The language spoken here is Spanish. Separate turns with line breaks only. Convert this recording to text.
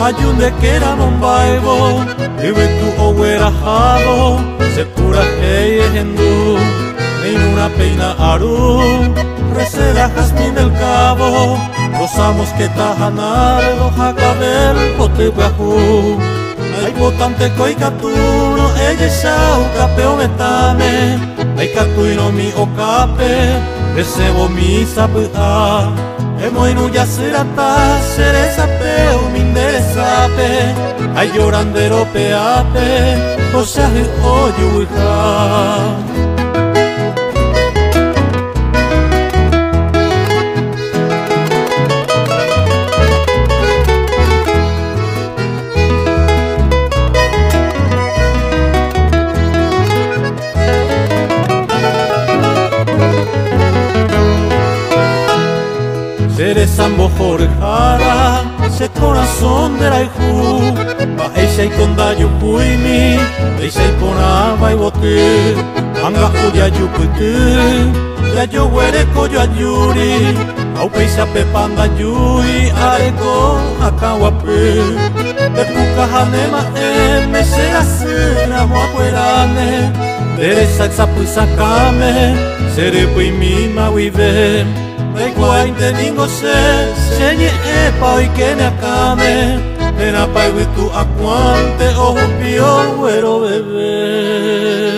ayunde que era bombaibo, vive tu owera jabo, se pura hey hendú, en una peina aru, receda jazmín del cabo, rosamos que tajanardo, jacabel, potebajú. Ay botante coicatuno, ella sao capeo metame, ay catuino mi ocape, recebo mi sapea, emoinu ya serata, seresa peo mi interesape, ay llorandero peape, o sea oyuija. Seré sambo jorjara, se corazón de la iju, pa eisa y conda yupuimi, eisa y pona baibote, anga udia yuputu, ya yo huere coyo ayuri, au peisa pepanda yui, areko akawape, de pukahanema me será sera moapuerane, deresa exapuisakame, seré puimi mawive. Igual teningo se epa y que me acame, en apa y tu acuante, ojo pío, güero bebé.